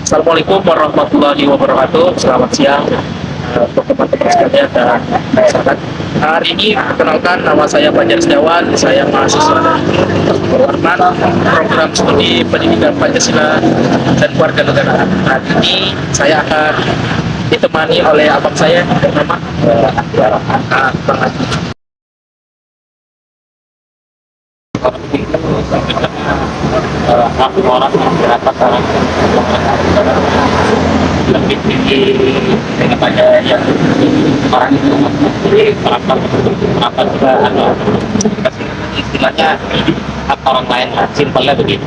Assalamualaikum warahmatullahi wabarakatuh. Selamat siang untuk teman-teman sekalian dan masyarakat. Hari ini perkenalkan, nama saya Fajar Setiawan. Saya mahasiswa dari Perwarman, program studi pendidikan Pancasila dan Kewarganegaraan. Hari ini saya akan ditemani oleh abang saya yang bernama Bang Adi. Hak orang masyarakat orang lebih tinggi daripada yang orang itu. Jadi kenapa juga ada istilahnya hak orang lain lah, simpelnya begitu.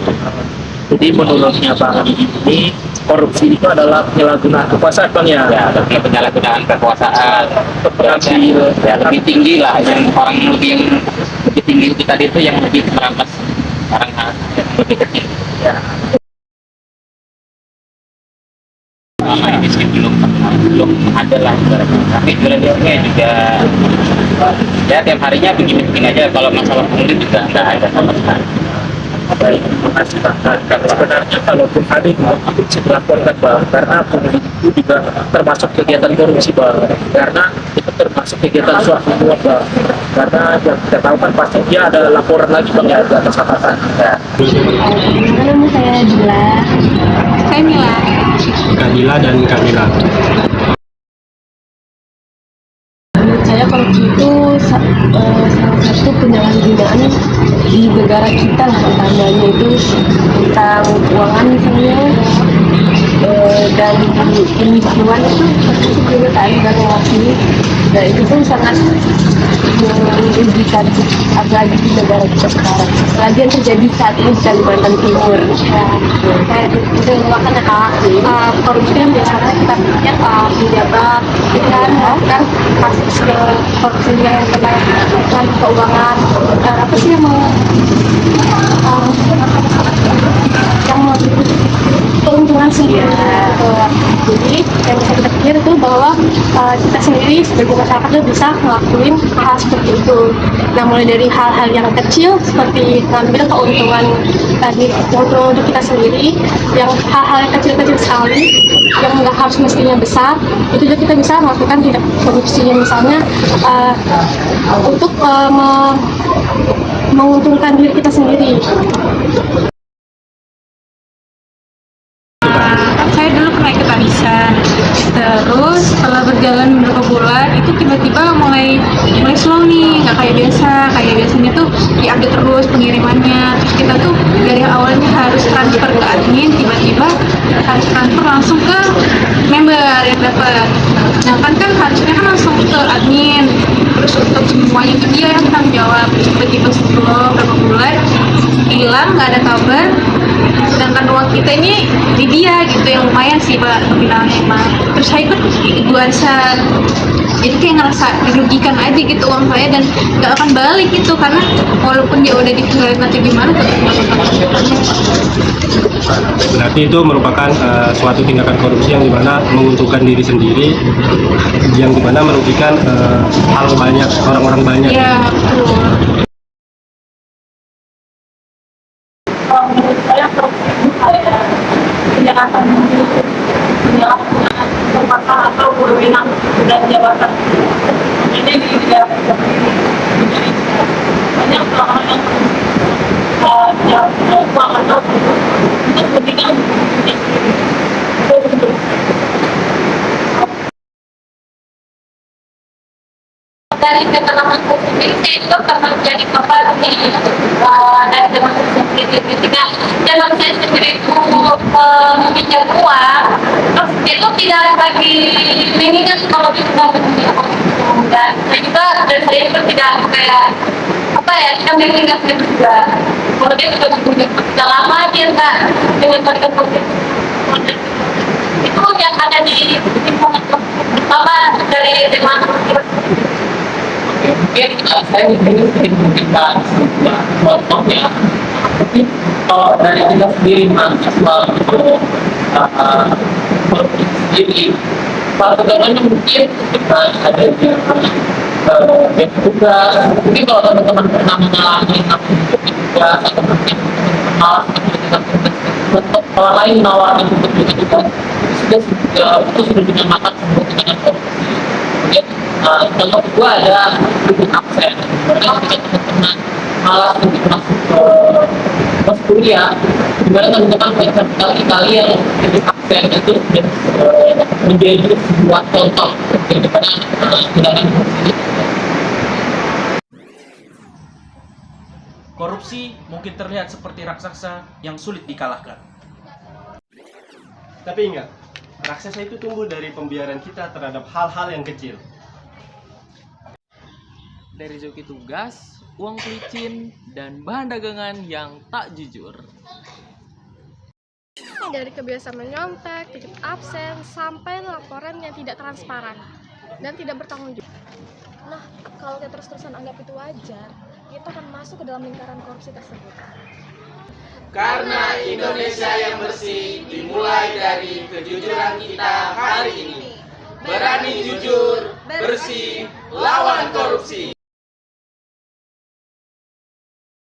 Jadi menurutnya Bang Adi ini, korupsi itu adalah penyalahgunaan kekuasaan, Bang ya? Ya, tapi penyalahgunaan kekuasaan Pengambil ya lebih tinggi lah, yang orang lebih tinggi itu tadi itu yang lebih merampas orang yang lebih kecil. ya. Selama ini sih belum ada lah, tapi jurnalnya juga ya tiap harinya begini-begini aja. Kalau masalah pungli juga nggak ada sama sekali. Baik, terima kasih Bang. Dan sebenarnya kalaupun ada itu bisa dilaporkan Bang, karena pungli itu juga termasuk kegiatan korupsi Bang, karena itu termasuk kegiatan suatu uang Bang, karena yang kita tahu kan pasti dia ada laporan lagi Bang ya, ada kesempatan ya. Nama saya Dila. Saya Mila. Kadila dan Kamila. Menurut saya korupsi itu salah satu penyalahgunaan di negara kita lah, utamanya itu tentang keuangan misalnya, dan penipuan itu juga kan dan mewakili, dan itu pun sangat merugikan, apalagi di negara kita sekarang, apalagi yang terjadi saat ini di Kalimantan Timur. Itu merupakan korupsi yang biasanya kita pikir pejabat kan kasus korupsi yang tentang keuangan, apa sih yang mau keuntungan sendiri. Jadi yang bisa kita pikir itu bahwa kita sendiri sebagai masyarakat itu bisa ngelakuin hal seperti itu. Nah, mulai dari hal-hal yang kecil seperti ngambil keuntungan tadi, keuntungan untuk kita sendiri, yang hal-hal yang kecil-kecil sekali yang nggak harus mestinya besar, itu juga kita bisa melakukan tindak korupsi yang misalnya untuk menguntungkan diri kita sendiri. Saya dulu pernah ikut arisan, terus setelah berjalan beberapa bulan itu tiba-tiba mulai slow nih, nggak kayak biasanya tuh diupdate terus pengirimannya. Terus kita tuh dari awalnya harus transfer ke admin, tiba-tiba harus transfer langsung ke member yang dapat. Nah kan harusnya kan langsung ke admin, terus untuk semuanya itu dia yang tanggung jawab. Terus tiba-tiba setelah beberapa bulan hilang, nggak ada kabar, sedangkan uang kita ini di dia gitu, yang lumayan sih Pak nominalnya emang. Terus saya ikut dua arisan, jadi kayak ngerasa dirugikan aja gitu uang saya, dan nggak akan balik gitu, karena walaupun dia udah dikeluarin atau gimana tetap nggak bakal. Berarti itu merupakan suatu tindakan korupsi yang dimana menguntungkan diri sendiri, yang dimana merugikan hal banyak, orang-orang banyak. Ya betul. Menurut saya korupsi itu kayak penyalahgunaan kekuasaan atau wewenang dan jabatan. Jadi di negara kita sendiri banyak orang yang uang atau untuk kepentingan dari keterangan hukum ini saya juga pernah menjadi korban dari termasuk sendiri ketika dalam saya sendiri itu meminjam uang, terus itu tidak lagi mengingat kalau itu mau dan saya juga itu tidak kayak apa ya, kita mengingat juga kalau dia sudah lama dia nggak dengan mereka itu yang ada di lingkungan pertama dari teman. Mungkin saya ingin memberikan sebuah contoh ya. Tapi kalau dari kita sendiri mahasiswa sendiri, bagaimana mungkin kita ada tugas. Mungkin kalau teman-teman pernah mengalami tugas atau mungkin malas orang lain menawarkan untuk juga sudah dinamakan dengan korupsi. Kemudian contoh kedua ada bikin absen. Kemudian ketika teman-teman malas untuk masuk ke kelas kuliah, dimana teman-teman berkali-kali yang bikin absen itu menjadi sebuah contoh di mana tindakan korupsi. Korupsi mungkin terlihat seperti raksasa yang sulit dikalahkan. Tapi ingat, raksasa itu tumbuh dari pembiaran kita terhadap hal-hal yang kecil. Dari joki tugas, uang pelicin, dan bahan dagangan yang tak jujur. Dari kebiasaan menyontek, titip absen, sampai laporan yang tidak transparan dan tidak bertanggung jawab. Nah, kalau kita terus-terusan anggap itu wajar, kita akan masuk ke dalam lingkaran korupsi tersebut. Karena Indonesia yang bersih dimulai dari kejujuran kita hari ini. Berani jujur, bersih, lawan korupsi.